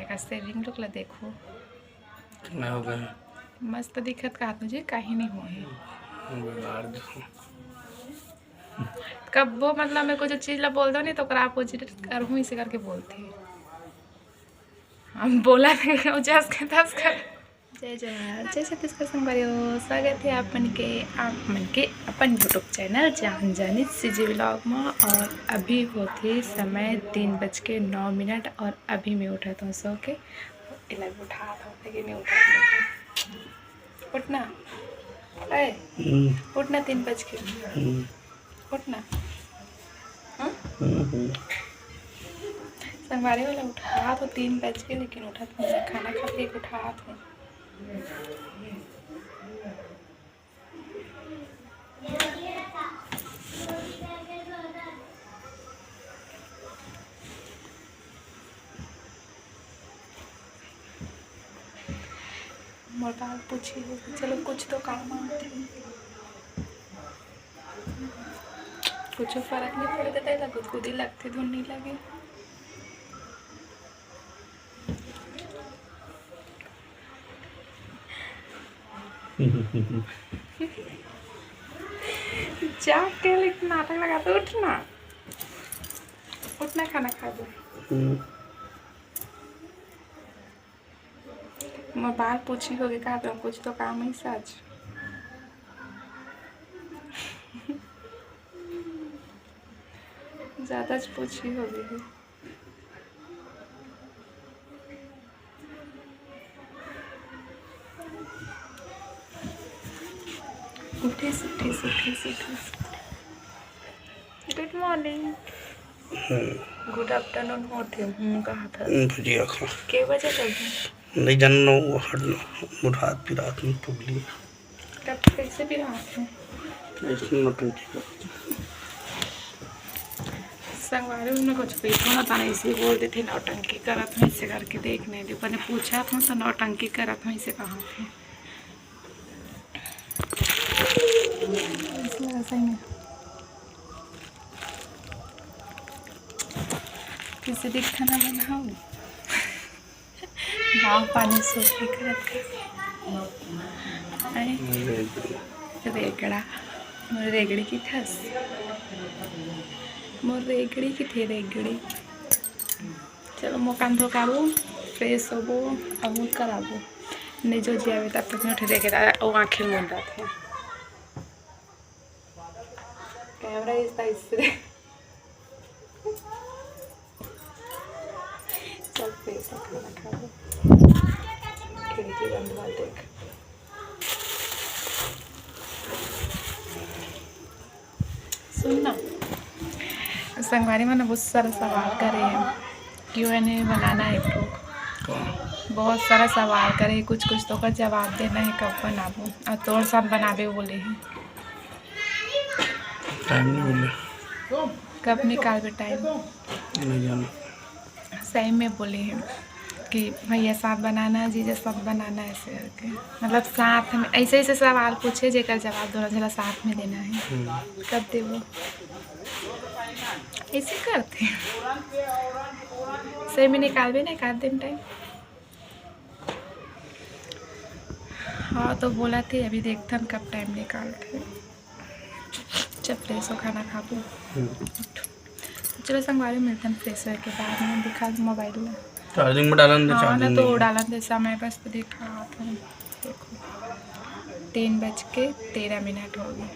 का saving look ला देखो कितना हो गया मस्त दिखत का मुझे कहीं नहीं हुआ है कब वो मतलब मेरे को जो चीज ला बोल दो नहीं तो अपोजिट करहूँ इसे करके बोलती है हम बोला नहीं जस के तस कर जय जवाहर जय छत्तीसगढ़ संगवारी स्वागत है आप मन के अपन यूट्यूब चैनल जान जानी सीजी व्लॉग में। और अभी होती समय 3:09 और अभी मैं उठा था सो के इलाज उठा था लेकिन नहीं उठा उठना उठना 3 बज के उठना संगवारी वाला उठा तो 3 बज के लेकिन उठा तो मैं खाना खा के उठा था। मोटा पूछी चलो कुछ तो काम आते कुछ फर्क नहीं पड़ देता है कुछ खुद ही लगते धुन नहीं लगे जाग के लेकिन नाटक लगाते उठना खाना खा दो मैं बाल पूछी हो गए कहा कुछ तो काम है सच ज़्यादा पूछी हो गई है उठी गुड मॉर्निंग गुड आफ्टरनून होते कहा था भुजिया खा के बजे चलते नहीं जानना वो हाथ भी रात में टुकली कब कैसे भी रात में संगवारी में कुछ पैसा ना था इसे बोलते थे नौटंकी करत हूँ इसे करके देखने दी मैंने पूछा था तो नौटंकी करत हूँ इसे कहाँ थे किसी दिन खाना बनाओ गाँव पानी सूखी करत रेगड़ा मोर रेगड़ी की ठस मोर रेगड़ी की थे रेगड़ी चलो मोकान धोकाबो फ्रेश होबो अब कराबो नहीं जो जी आवे तब तक उठे देखे वो आँखें मूंद थे कैमरा इससे चल फ्रेश हो खाना खाबो खिड़की बंद कर देख सुनना संगवारी में बहुत सारा सवाल करे Q&A बनाना है तो बहुत सारा सवाल करे कुछ तो का जवाब देना है कब बनाबो और तोर सब बनाबे बोले हैं टाइम नहीं मिले कब निकालबे टाइम नहीं जाना सही में बोले हैं कि भैया साथ बनाना जीजा साथ बनाना ऐसे करके मतलब साथ में ऐसे सवाल पूछे जेकर जवाब दोनों जला साथ में देना है कब देवो ऐसे करते सही में निकालबे नहीं कर दिन टाइम हाँ तो बोला थे अभी देखते हम कब टाइम निकालते जब फ्रेश हो खाना खाबो चलो संगवारी मिलते हैं फ्रेश होने के बाद में दिखा मोबाइल में चार्जिंग में डालन दे हाँ ना तो डालन दे समय बस तो दिखा था देखो 3:13 हो गए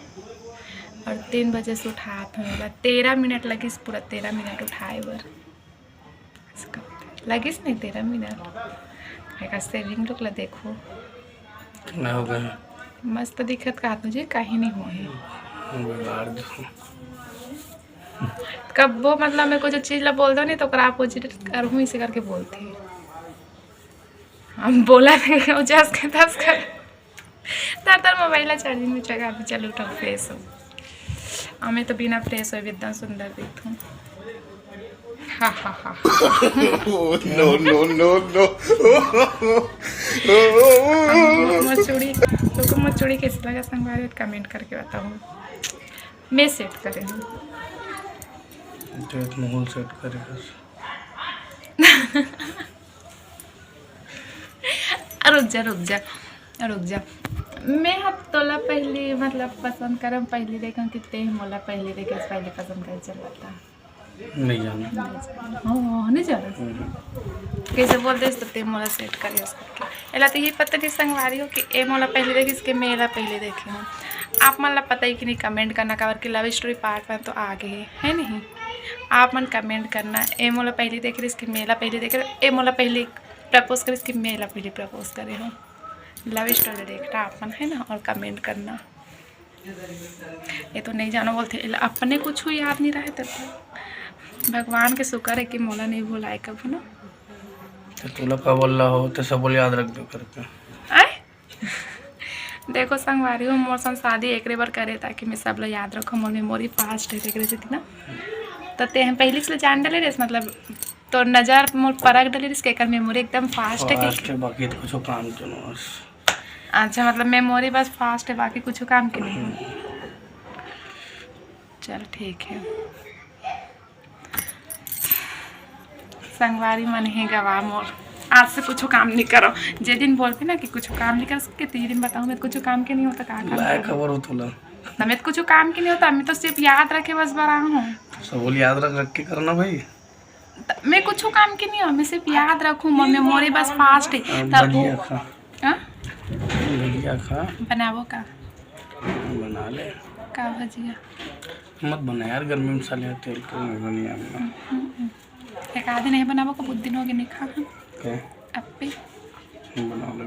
और 3 बजे से उठा था 13 मिनट लगिस पूरा 13 मिनट उठाए बर लगिस नहीं 13 मिनट का सेविंग लुक ला देखो कितना हो गया मस्त दिखत का मुझे कहीं नहीं हुआ है कब वो मतलब मेरे को जो चीज ला बोल दो नहीं तो अपोजिट करहूँ इसे करके बोलती है हम बोला नहीं जस के तस कर तर मोबाइल चार्जिंग में चढ़ा अभी चलो उठा फ्रेश हो हमें तो बिना फ्रेश हो इतना सुंदर दिखूँ हा हा हा मचूड़ी कैसे लगा संगवारी कमेंट करके बताऊँ मैं सेट करेंगे माहौल सेट करेगा रुक जा मैं हफ्तोला पहली मतलब पसंद करम पहली देखा कि ते मोला पहली देखे पहले पसंद कर चलता नहीं जाना। हाँ नहीं जाना कैसे बोलते तो ते मोला सेट करिए उसको एला तो ये पता नहीं संगवारी हो कि ए मोला पहले देखी इसके मेला पहले देखे हूँ आप मन ला पता ही कि नहीं कमेंट करना काबर कि लव स्टोरी पार्ट 1 तो आगे है नहीं आप मन कमेंट करना ए मोला पहले देख रहे इसकी मेला पहले देख रहे ए मोला पहले प्रपोज करे इसकी मेला पहले प्रपोज करे हो लव स्टोरी देखना आप मन है ना और कमेंट करना ये तो नहीं जानो बोलते अपने कुछ याद नहीं रहे तब भगवान के शुक्र है कि मोला नहीं भुलाए कभी ना तो तुला का बोल रहा हो तो सब बोल याद रख दो करके आए देखो संगवारी हो मौसम शादी एक बार करे ताकि मैं सब लोग याद रखो मोर मेमोरी फास्ट है देख रहे थे ना तो ते हम पहले से जान डाले रेस मतलब तो नज़र मोर परख डाले रेस के मेमोरी एकदम फास्ट है कि बाकी तो कुछ काम चलो बस अच्छा मतलब मेमोरी बस फास्ट है बाकी कुछ काम के नहीं चल ठीक है संगवारी मन ही गवा मोर आज से कुछ काम नहीं करो जे दिन बोलते ना कि कुछ काम नहीं कर सकते तीन दिन बताऊँ मैं कुछ काम के नहीं होता कहाँ खबर हो तुला मैं कुछ काम के नहीं होता मैं तो सिर्फ याद रखे बस बड़ा हूँ सब बोल याद रख के करना भाई मैं कुछ काम के नहीं हूँ मैं सिर्फ याद रखूँ मेमोरी बस फास्ट है भजिया खा बनावो का बना ले का भजिया मत बना यार गर्मी में साले तेल तो नहीं आना एक आधे नहीं बनावो का बहुत दिन हो गए नहीं खा क्या अब पे बना ले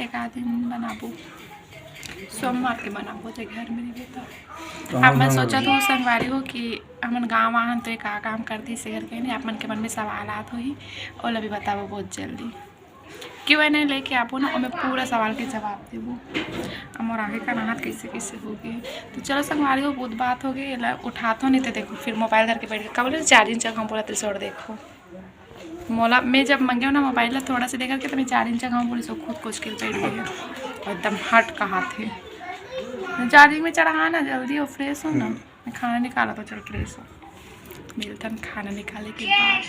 एक आधे दिन बनाबो सोमवार के बनाबो तो घर में नहीं बेटा अब मैं सोचा तो संगवारी हो कि हमन गाँव आन तो एक काम करती शहर के नहीं आप मन के मन में सवाल हो ही और अभी बताबो बहुत जल्दी क्यों है नहीं लेके आपो ना और मैं पूरा सवाल के जवाब देबो और आगे का नाहत कैसे कैसे हो गए तो चलो संगवारी हो बहुत बात हो गई उठा तो नहीं थे देखो फिर मोबाइल करके बैठ गए कब बोले चार्जिंग जगह हम पूरा त्रिसोड़ देखो मोला मैं जब मंगे ना मोबाइल थोड़ा सा देखा तो मैं 4 इंच जगह बोली सो खुद कुछ के बैठ गई और एकदम हट कहाँ थे चार्जिंग में चढ़ा ना जल्दी हो फ्रेश हो ना मैं खाना निकाला तो चल फ्रेश हो मिलता खाना निकाले के बाद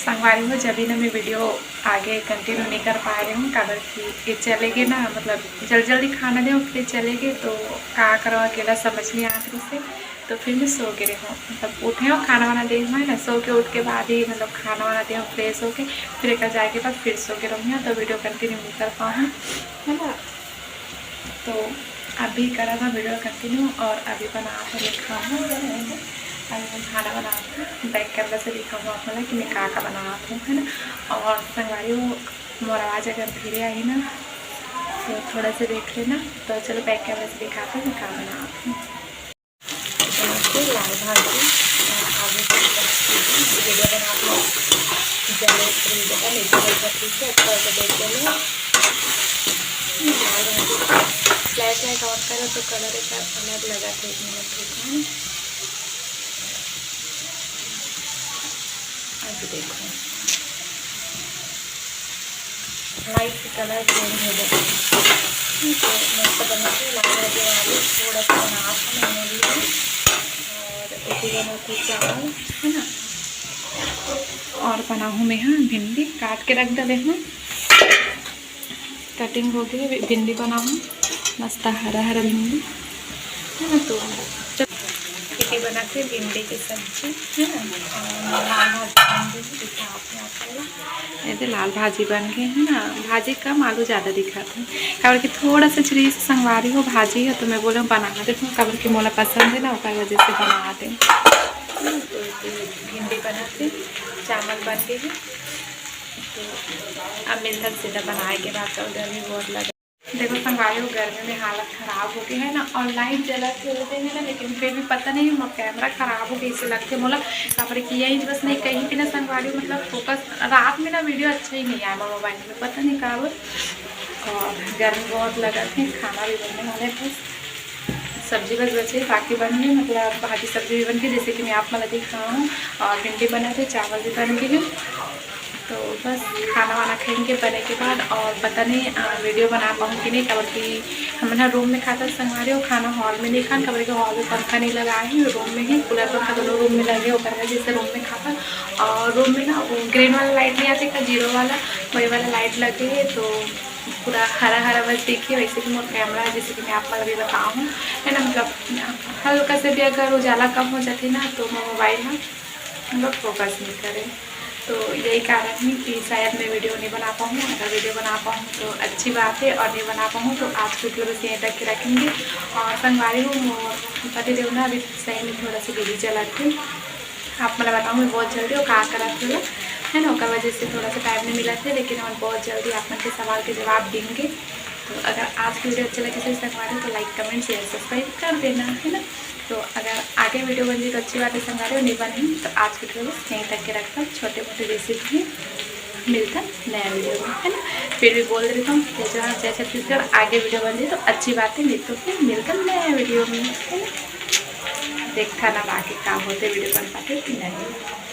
संगवारी हो जब भी ना मैं वीडियो आगे कंटिन्यू नहीं कर पा रही हूँ काबर कि ये चलेगे ना मतलब जल्दी खाना दे फिर चलेगे तो क्या करो अकेला समझ नहीं आती से तो फिर मैं सो के रही हूँ मतलब उठे हो खाना वाना दे है ना सो के उठ के बाद ही मतलब खाना वाना दे फ्रेश होके फिर एक जाए के बाद फिर सो के रहूँ तो वीडियो कंटिन्यू नहीं कर पाऊँ है ना तो अभी करा था वीडियो कंटिन्यू और अभी बना कर लिखा हूँ अभी मैं खाना बनाती हूँ बैक कैमरा से दिखा हूँ अपना कि मैं का बनाती हूँ है ना और संगवारी वो मोर आवाज़ अगर धीरे आई ना तो थोड़ा सा देख लेना तो चलो बैक कैमरा से दिखाती हूँ मैं का बनाती हूँ लाल भाजी आगे वीडियो बनाती हूँ जले का नीचे से अच्छा से देख लेना लाल भाजी फ्लैश लाइट ऑन करो तो कलर एक अलग लगा था 1 मिनट रुका अभी देखो लाइट कलर चेंज हो जाता है तो मस्त बनाती लाल भाजी वाली थोड़ा सा बनाती हूँ मेरे लिए और एक बनाती चावल है ना और बना हूँ मैं हाँ भिंडी काट के रख डाले हूँ कटिंग हो गई भिंडी बनाऊँ मस्त हरा हरा भिंडी है ना तो खिचड़ी बनाते हैं भिंडी की सब्जी है ना और लाल भाजी दिखा आपने ऐसे लाल भाजी बन गए है ना भाजी कम आलू ज़्यादा दिखाते हैं काबर कि थोड़ा सा चीज़ संगवारी हो भाजी है तो मैं बोले बना देती हूँ काबर कि मोला पसंद है ना उसकी वजह से बना दें तो भिंडी बनाते चावल बन गए हैं तो अब मिलता सीधा बनाए के बाद चल गर्मी बहुत लगे देखो संगवारी हो गर्मी में हालत ख़राब हो गई है ना और लाइट जला के होते हैं ना लेकिन फिर भी पता नहीं कैमरा ख़राब हो गई इससे लगते मोला काबर किया ही बस नहीं कहीं भी ना संगवारी मतलब फोकस रात में ना वीडियो अच्छा ही नहीं आया मोबाइल में पता नहीं काबर और गर्मी बहुत लगा थी खाना भी बनने वाले बस सब्जी बस बचे बाकी बन गई मतलब भाजी सब्जी भी बन गई जैसे कि मैं आप मला दिखा हूँ और भिंडी बना थे चावल भी बन गई तो बस खाना वाना खाएंगे बने के बाद। और पता नहीं वीडियो बना पाऊँ कि नहीं, कबर की हम ना रूम में खाता संगवारी हो, खाना हॉल में नहीं खान, कबर के हॉल में पंखा नहीं लगा है, रूम में ही कूलर पंखा दोनों रूम में लगे हो कर जैसे रूम में खाता। और रूम में ना वो ग्रीन वाला लाइट नहीं आती का, जीरो वाला वही वाला लाइट लगे है, तो पूरा हरा हरा बस देखिए। वैसे कि मोर कैमरा है, जैसे कि मैं आपको अभी बताऊँ है ना, मतलब हल्का से भी अगर उजाला कम हो जाती ना तो मोबाइल ना मतलब फोकस नहीं करे। तो यही कारण है कि शायद मैं वीडियो नहीं बना पाऊँ। अगर वीडियो बना पाऊँ तो अच्छी बात है, और नहीं बना पाऊँ तो आज कुछ लोग यहीं तक के रखेंगे। और संगवारी हूँ पति देव ना अभी सही में थोड़ा सा बिजी चला थी, आप मैं बताऊँ मैं बहुत जल्दी वो कहा करा थोड़ा है ना, उसका वजह से थोड़ा सा टाइम नहीं मिला था, लेकिन हम बहुत जल्दी आप के सवाल के जवाब देंगे। तो अगर आज की वीडियो अच्छा लगे तो संगवारी तो लाइक कमेंट शेयर सब्सक्राइब कर देना है ना। तो अगर आगे वीडियो बन जाए तो अच्छी बात है, संगवारी और नहीं बनी तो आज की वीडियो यहीं तक के रखता हूँ। छोटे मोटे रेसिपी मिलता नया वीडियो में है ना। फिर भी बोल देता हूँ जय छत्तीसगढ़, आगे वीडियो बन जाए तो अच्छी बात है, नहीं तो फिर मिलता नया वीडियो में है ना। देखता ना आगे काम होते वीडियो बन पाते नहीं।